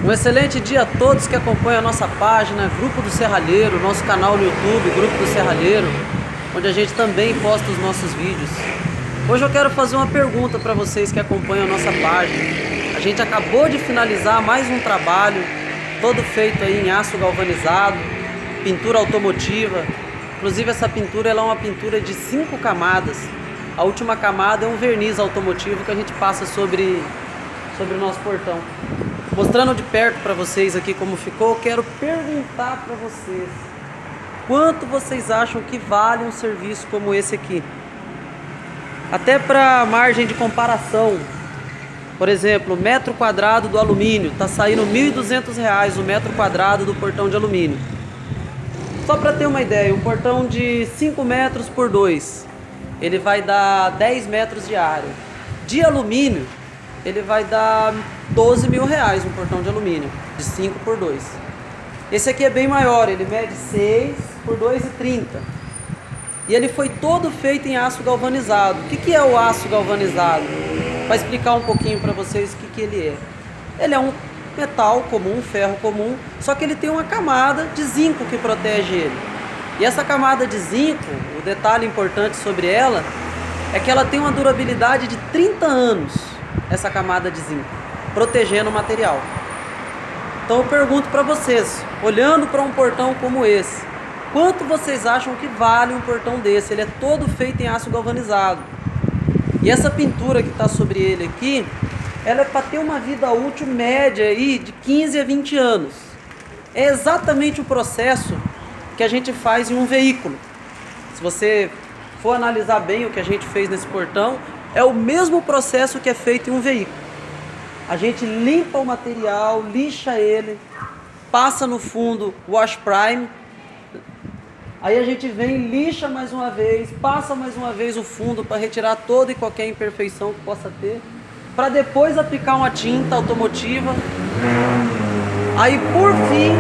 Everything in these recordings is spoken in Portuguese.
Um excelente dia a todos que acompanham a nossa página Grupo do Serralheiro, nosso canal no YouTube, Grupo do Serralheiro, onde a gente também posta os nossos vídeos. Hoje eu quero fazer uma pergunta para vocês que acompanham a nossa página. A gente acabou de finalizar mais um trabalho, todo feito aí em aço galvanizado, pintura automotiva. Inclusive essa pintura ela é uma pintura de 5 camadas. A última camada é um verniz automotivo que a gente passa sobre o nosso portão. Mostrando de perto para vocês aqui como ficou, eu quero perguntar para vocês: quanto vocês acham que vale um serviço como esse aqui? Até para margem de comparação. Por exemplo, o metro quadrado do alumínio está saindo R$ 1.200 o metro quadrado do portão de alumínio. Só para ter uma ideia, um portão de 5 metros por 2, ele vai dar 10 metros de área. De alumínio, ele vai dar R$ 12.000 um portão de alumínio, de 5 por 2. Esse aqui é bem maior, ele mede 6 por 2,30. E ele foi todo feito em aço galvanizado. O que é o aço galvanizado? Para explicar um pouquinho para vocês o que ele é. Ele é um metal comum, um ferro comum, só que ele tem uma camada de zinco que protege ele. E essa camada de zinco, o detalhe importante sobre ela, é que ela tem uma durabilidade de 30 anos, essa camada de zinco, protegendo o material. Então eu pergunto para vocês, olhando para um portão como esse, quanto vocês acham que vale um portão desse? Ele é todo feito em aço galvanizado. E essa pintura que está sobre ele aqui, ela é para ter uma vida útil média aí de 15 a 20 anos. É exatamente o processo que a gente faz em um veículo. Se você for analisar bem o que a gente fez nesse portão, é o mesmo processo que é feito em um veículo. A gente limpa o material, lixa ele, passa no fundo Wash Prime, aí a gente vem, lixa mais uma vez, passa mais uma vez o fundo para retirar toda e qualquer imperfeição que possa ter, para depois aplicar uma tinta automotiva. Aí por fim,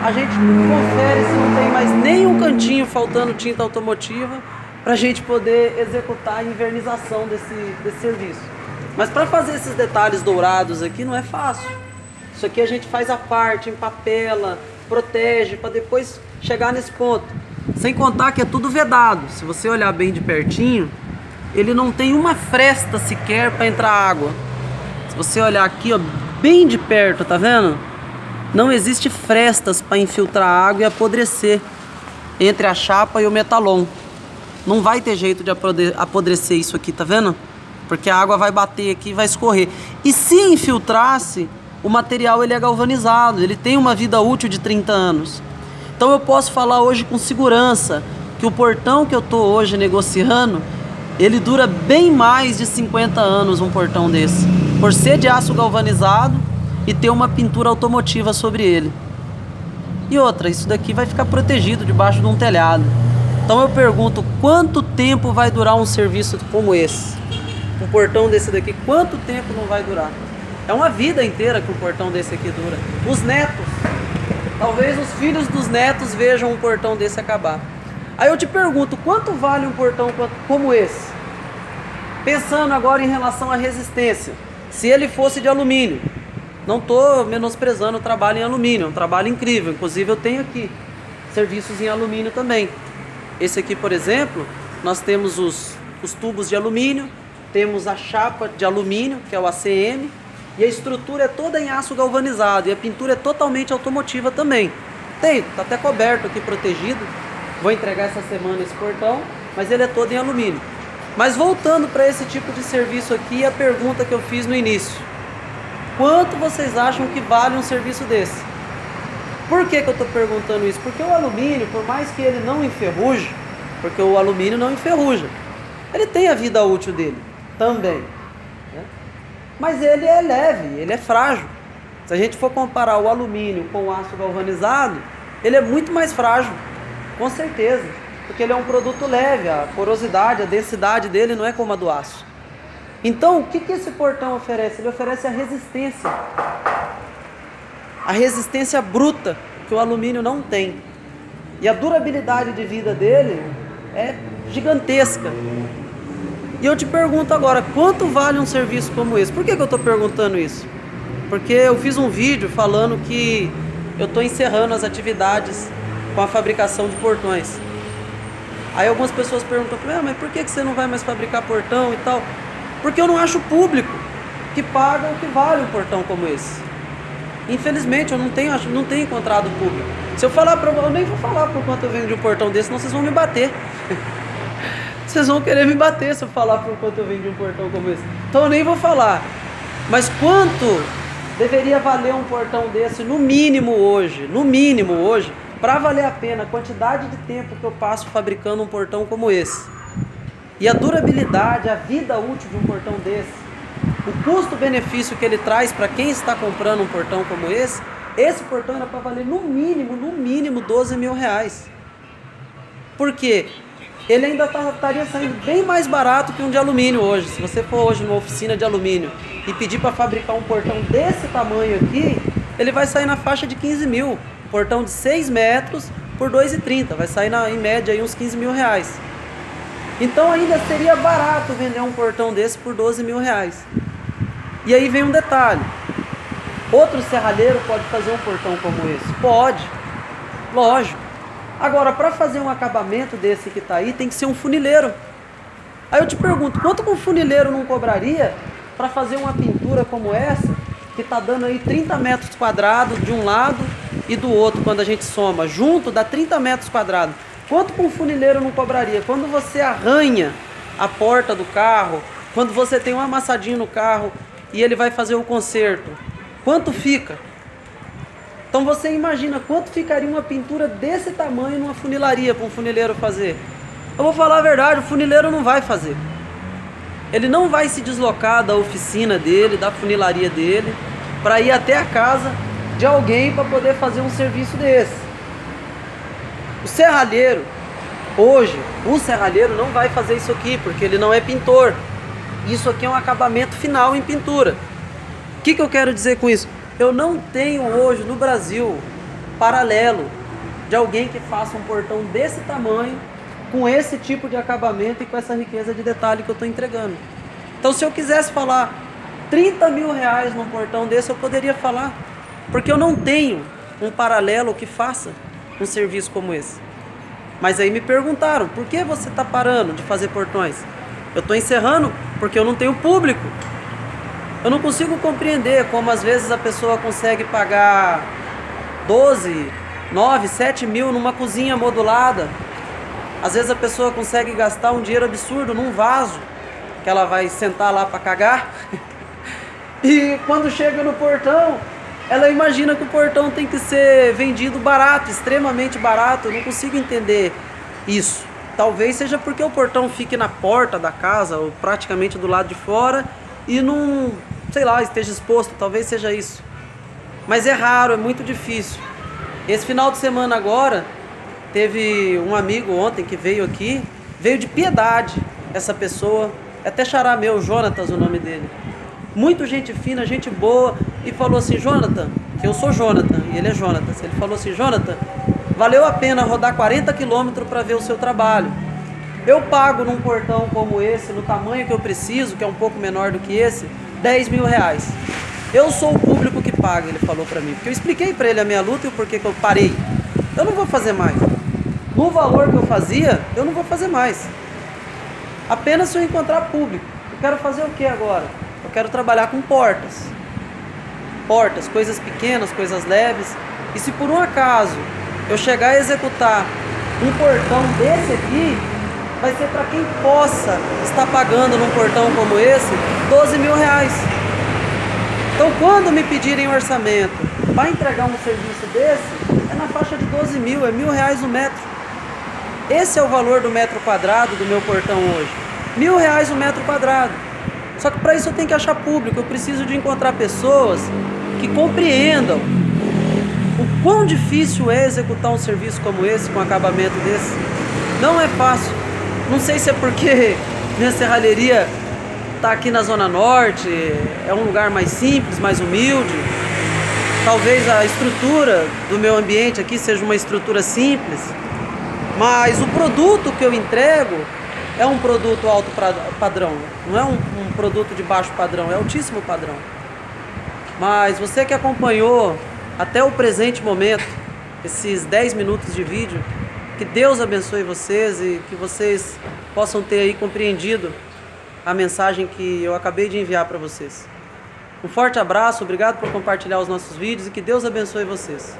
a gente confere se não tem mais nenhum cantinho faltando tinta automotiva, para a gente poder executar a invernização desse serviço. Mas para fazer esses detalhes dourados aqui não é fácil. Isso aqui a gente faz à parte, empapela, protege, para depois chegar nesse ponto. Sem contar que é tudo vedado. Se você olhar bem de pertinho, ele não tem uma fresta sequer para entrar água. Se você olhar aqui, ó, bem de perto, tá vendo? Não existe frestas para infiltrar água e apodrecer entre a chapa e o metalon. Não vai ter jeito de apodrecer isso aqui, tá vendo? Porque a água vai bater aqui e vai escorrer. E se infiltrasse, o material ele é galvanizado, ele tem uma vida útil de 30 anos. Então eu posso falar hoje com segurança que o portão que eu estou hoje negociando, ele dura bem mais de 50 anos, um portão desse, por ser de aço galvanizado e ter uma pintura automotiva sobre ele. E outra, isso daqui vai ficar protegido debaixo de um telhado. Então eu pergunto, quanto tempo vai durar um serviço como esse? Um portão desse daqui, quanto tempo não vai durar? É uma vida inteira que um portão desse aqui dura. Os netos, talvez os filhos dos netos vejam um portão desse acabar. Aí eu te pergunto, quanto vale um portão como esse? Pensando agora em relação à resistência, se ele fosse de alumínio, não estou menosprezando o trabalho em alumínio, é um trabalho incrível, inclusive eu tenho aqui serviços em alumínio também. Esse aqui, por exemplo, nós temos os tubos de alumínio, temos a chapa de alumínio, que é o ACM, e a estrutura é toda em aço galvanizado, e a pintura é totalmente automotiva também. Tá até coberto aqui, protegido. Vou entregar essa semana esse portão, mas ele é todo em alumínio. Mas voltando para esse tipo de serviço aqui, a pergunta que eu fiz no início: quanto vocês acham que vale um serviço desse? Por que eu estou perguntando isso? Porque o alumínio, por mais que ele não enferruje, porque o alumínio não enferruja, ele tem a vida útil dele também, né? Mas ele é leve, ele é frágil. Se a gente for comparar o alumínio com o aço galvanizado, ele é muito mais frágil, com certeza, porque ele é um produto leve, a porosidade, a densidade dele não é como a do aço. Então, o que esse portão oferece? Ele oferece a resistência bruta que o alumínio não tem. E a durabilidade de vida dele é gigantesca. E eu te pergunto agora, quanto vale um serviço como esse? Por que eu estou perguntando isso? Porque eu fiz um vídeo falando que eu estou encerrando as atividades com a fabricação de portões. Aí algumas pessoas perguntam para mim, mas por que você não vai mais fabricar portão e tal? Porque eu não acho público que paga o que vale um portão como esse. Infelizmente eu não tenho encontrado público. Se eu falar para eu nem vou falar por quanto eu vendo de um portão desse, senão vocês vão me bater. Vocês vão querer me bater se eu falar por quanto eu vendo de um portão como esse. Então eu nem vou falar. Mas quanto deveria valer um portão desse no mínimo hoje, para valer a pena a quantidade de tempo que eu passo fabricando um portão como esse? E a durabilidade, a vida útil de um portão desse, o custo-benefício que ele traz para quem está comprando um portão como esse portão era para valer no mínimo 12 mil reais. Por quê? Ele ainda estaria saindo bem mais barato que um de alumínio hoje. Se você for hoje numa oficina de alumínio e pedir para fabricar um portão desse tamanho aqui, ele vai sair na faixa de 15 mil. Portão de 6 metros por 2,30, vai sair em média aí uns 15 mil reais. Então ainda seria barato vender um portão desse por 12 mil reais. E aí vem um detalhe. Outro serralheiro pode fazer um portão como esse? Pode, lógico. Agora, para fazer um acabamento desse que está aí, tem que ser um funileiro. Aí eu te pergunto, quanto que um funileiro não cobraria para fazer uma pintura como essa, que está dando aí 30 metros quadrados de um lado e do outro, quando a gente soma, junto dá 30 metros quadrados. Quanto que um funileiro não cobraria? Quando você arranha a porta do carro, quando você tem um amassadinho no carro e ele vai fazer o conserto, quanto fica? Então você imagina quanto ficaria uma pintura desse tamanho numa funilaria para um funileiro fazer. Eu vou falar a verdade, o funileiro não vai fazer. Ele não vai se deslocar da oficina dele, da funilaria dele, para ir até a casa de alguém para poder fazer um serviço desse. O serralheiro, hoje, um serralheiro não vai fazer isso aqui, porque ele não é pintor. Isso aqui é um acabamento final em pintura. O que eu quero dizer com isso? Eu não tenho hoje no Brasil paralelo de alguém que faça um portão desse tamanho, com esse tipo de acabamento e com essa riqueza de detalhe que eu estou entregando. Então se eu quisesse falar 30 mil reais num portão desse, eu poderia falar, porque eu não tenho um paralelo que faça um serviço como esse. Mas aí me perguntaram, por que você está parando de fazer portões? Eu estou encerrando porque eu não tenho público. Eu não consigo compreender como às vezes a pessoa consegue pagar 12, 9, 7 mil numa cozinha modulada. Às vezes a pessoa consegue gastar um dinheiro absurdo num vaso que ela vai sentar lá para cagar. E quando chega no portão, ela imagina que o portão tem que ser vendido barato, extremamente barato. Eu não consigo entender isso. Talvez seja porque o portão fique na porta da casa, ou praticamente do lado de fora, e não, sei lá, esteja exposto, talvez seja isso. Mas é raro, é muito difícil. Esse final de semana agora, teve um amigo ontem que veio aqui, veio de Piedade, essa pessoa, até xará meu, Jonatas o nome dele. Muito gente fina, gente boa, e falou assim, Jonathan, que eu sou Jonathan, e ele é Jonatas, ele falou assim, Jonathan, valeu a pena rodar 40 quilômetros para ver o seu trabalho. Eu pago num portão como esse, no tamanho que eu preciso, que é um pouco menor do que esse, 10 mil reais. Eu sou o público que paga, ele falou para mim. Porque eu expliquei para ele a minha luta e o porquê que eu parei. Eu não vou fazer mais. No valor que eu fazia, eu não vou fazer mais. Apenas se eu encontrar público. Eu quero fazer o que agora? Eu quero trabalhar com portas. Portas, coisas pequenas, coisas leves. E se por um acaso eu chegar a executar um portão desse aqui, vai ser para quem possa estar pagando num portão como esse 12 mil reais. Então quando me pedirem um orçamento para entregar um serviço desse, é na faixa de 12 mil, é R$1.000 o metro. Esse é o valor do metro quadrado do meu portão hoje, R$1.000 o metro quadrado. Só que para isso eu tenho que achar público, eu preciso de encontrar pessoas que compreendam o quão difícil é executar um serviço como esse, com acabamento desse. Não é fácil. Não sei se é porque minha serralheria está aqui na Zona Norte, é um lugar mais simples, mais humilde. Talvez a estrutura do meu ambiente aqui seja uma estrutura simples, mas o produto que eu entrego é um produto alto padrão, não é um produto de baixo padrão, é altíssimo padrão. Mas você que acompanhou até o presente momento, esses 10 minutos de vídeo, que Deus abençoe vocês e que vocês possam ter aí compreendido a mensagem que eu acabei de enviar para vocês. Um forte abraço, obrigado por compartilhar os nossos vídeos e que Deus abençoe vocês.